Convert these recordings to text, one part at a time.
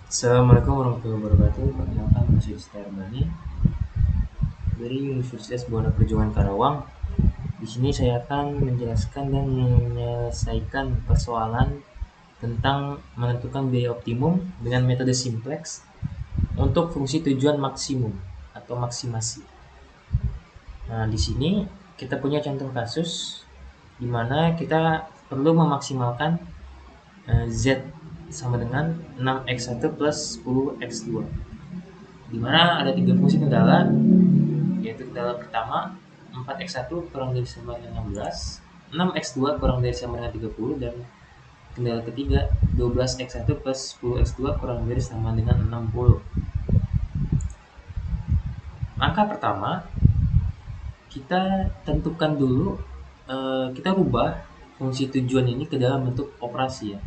Assalamualaikum warahmatullahi wabarakatuh. Perkenalkan, nama saya Starbani dari Universitas Buana Perjuangan Karawang. Di sini saya akan menjelaskan dan menyelesaikan persoalan tentang menentukan biaya optimum dengan metode simplex untuk fungsi tujuan maksimum atau maksimasi. Nah, di sini kita punya contoh kasus di mana kita perlu memaksimalkan Z sama dengan 6x1 plus 10x2, di mana ada tiga fungsi kendala, yaitu kendala pertama 4x1 kurang dari sama dengan 16, 6x2 kurang dari sama dengan 30, dan kendala ketiga 12x1 plus 10x2 kurang dari sama dengan 60. Langkah pertama, kita tentukan dulu, kita rubah fungsi tujuan ini ke dalam bentuk operasi ya.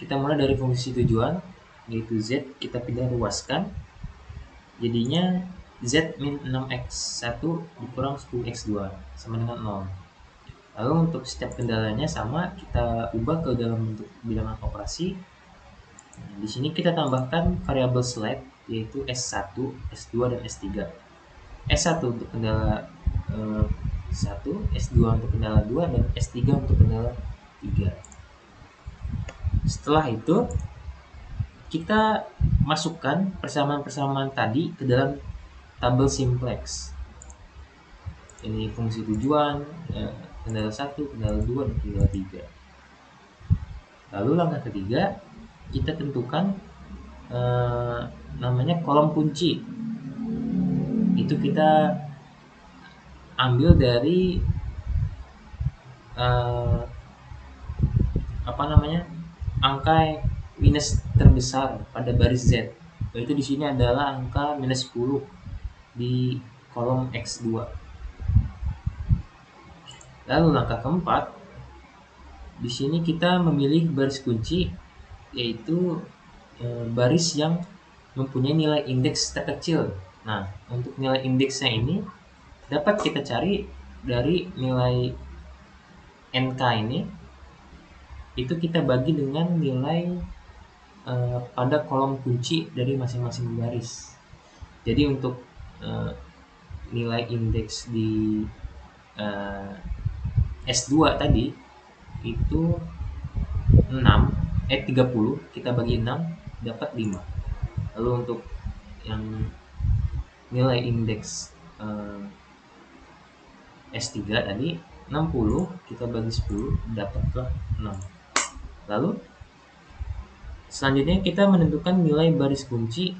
Kita mulai dari fungsi tujuan, yaitu Z, kita pindah ruaskan, jadinya Z min 6x1 dikurang 10x2 sama dengan 0. Lalu untuk setiap kendalanya sama, kita ubah ke dalam bentuk bilangan operasi. Nah, di sini kita tambahkan variabel select, yaitu S1, S2, dan S3. S1 untuk kendala 1, S2 untuk kendala 2, dan S3 untuk kendala 3. Setelah itu, kita masukkan persamaan-persamaan tadi ke dalam tabel simplex. Ini fungsi tujuan, kendala 1, kendala 2, dan kendala 3. Lalu langkah ketiga, kita tentukan namanya kolom kunci. Itu kita ambil dari angka minus terbesar pada baris Z. Yaitu di sini adalah angka minus 10 di kolom X2. Lalu langkah keempat, di sini kita memilih baris kunci, yaitu baris yang mempunyai nilai indeks terkecil. Nah, untuk nilai indeksnya ini dapat kita cari dari nilai NK ini, itu kita bagi dengan nilai pada kolom kunci dari masing-masing baris. Jadi untuk nilai indeks di S2 tadi itu 30, kita bagi 6 dapat 5. Lalu untuk yang nilai indeks S3 tadi 60, kita bagi 10 dapatlah 6. Lalu selanjutnya kita menentukan nilai baris kunci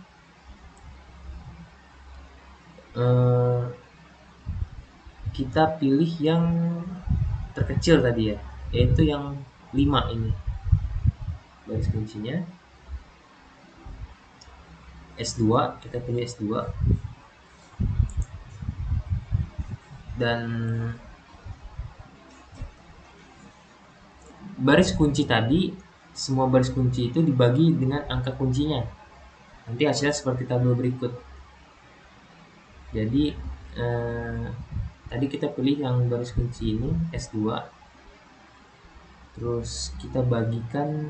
kita pilih yang terkecil tadi ya, yaitu yang 5 ini. Baris kuncinya S2, kita pilih S2. Dan baris kunci tadi, semua baris kunci itu dibagi dengan angka kuncinya. Nanti hasilnya seperti tabel berikut. Jadi tadi kita pilih yang baris kunci ini S2, terus kita bagikan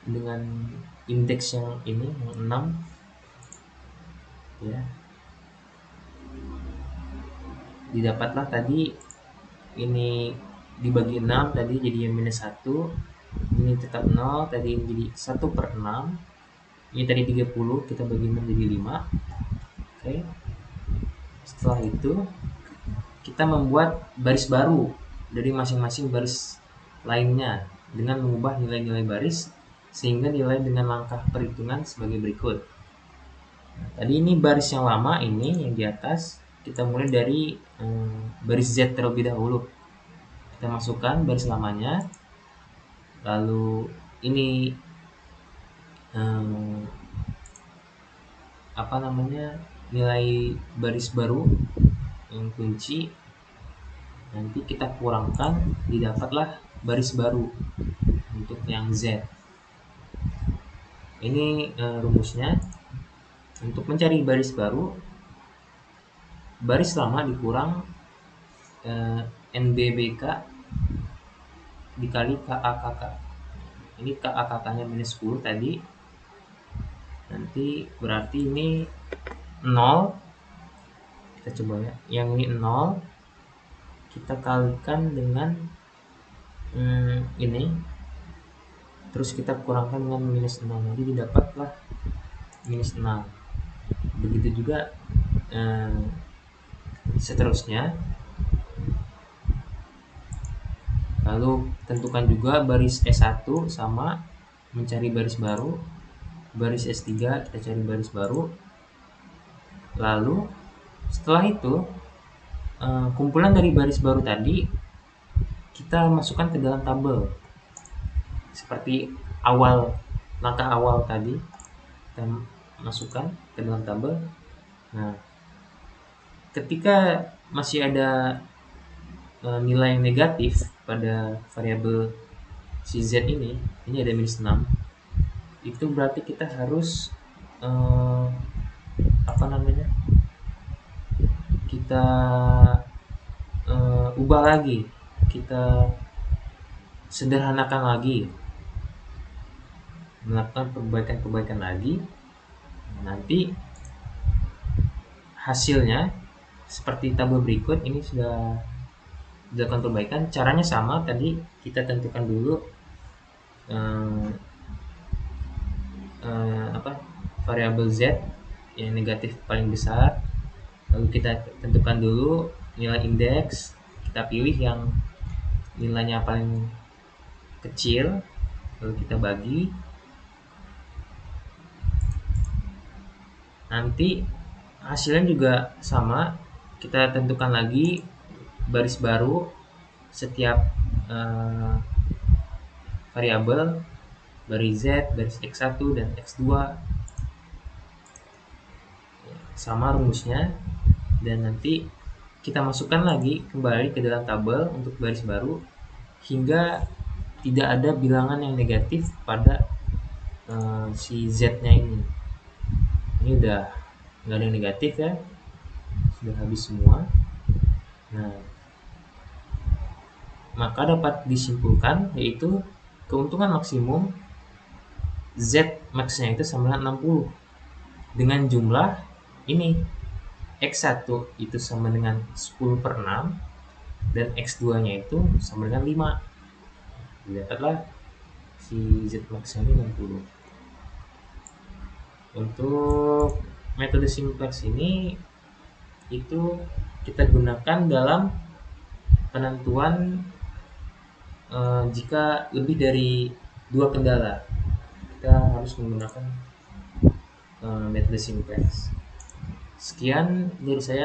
dengan indeks yang ini, yang 6 ya. Didapatlah tadi ini dibagi 6 tadi jadi minus 1, ini tetap 0, tadi ini jadi 1/6, ini tadi 30, kita bagi 6 jadi 5. Oke. Setelah itu kita membuat baris baru dari masing-masing baris lainnya dengan mengubah nilai-nilai baris sehingga nilai dengan langkah perhitungan sebagai berikut. Nah, tadi ini baris yang lama, ini yang di atas, kita mulai dari baris Z terlebih dahulu. Kita masukkan baris lamanya, lalu ini nilai baris baru yang kunci, nanti kita kurangkan, didapatlah baris baru untuk yang Z. Ini rumusnya. Untuk mencari baris baru, baris lama dikurang NBBK dikali KAKK. Ini KAKK nya minus 10 tadi, nanti berarti ini 0, kita coba ya, yang ini 0 kita kalikan dengan ini, terus kita kurangkan dengan minus 0, jadi didapatlah minus 6. Begitu juga seterusnya. Lalu tentukan juga baris S1 sama mencari baris baru, baris S3 kita cari baris baru. Lalu setelah itu kumpulan dari baris baru tadi kita masukkan ke dalam tabel seperti langkah awal tadi, kita masukkan ke dalam tabel. Nah, ketika masih ada nilai yang negatif pada variabel si Z ini ada minus 6, itu berarti kita harus kita ubah lagi, kita sederhanakan lagi, melakukan perbaikan lagi. Nanti hasilnya seperti tabel berikut. Ini sudah dilakukan perbaikan. Caranya sama, tadi kita tentukan dulu variabel Z yang negatif paling besar, lalu kita tentukan dulu nilai indeks, kita pilih yang nilainya paling kecil, lalu kita bagi. Nanti hasilnya juga sama, kita tentukan lagi baris baru setiap variabel, baris Z, baris X1 dan X2, sama rumusnya. Dan nanti kita masukkan lagi kembali ke dalam tabel untuk baris baru hingga tidak ada bilangan yang negatif pada si Z-nya ini. Ini udah nggak ada yang negatif ya, sudah habis semua. Nah, maka dapat disimpulkan yaitu keuntungan maksimum Z max-nya itu sama dengan 60 dengan jumlah ini, X1 itu sama dengan 10/6 dan X2 nya itu sama dengan 5. Dapatlah si Z max-nya ini 60. Untuk metode simplex ini itu kita gunakan dalam penentuan jika lebih dari 2 kendala, kita harus menggunakan metode simplex. Sekian dari saya.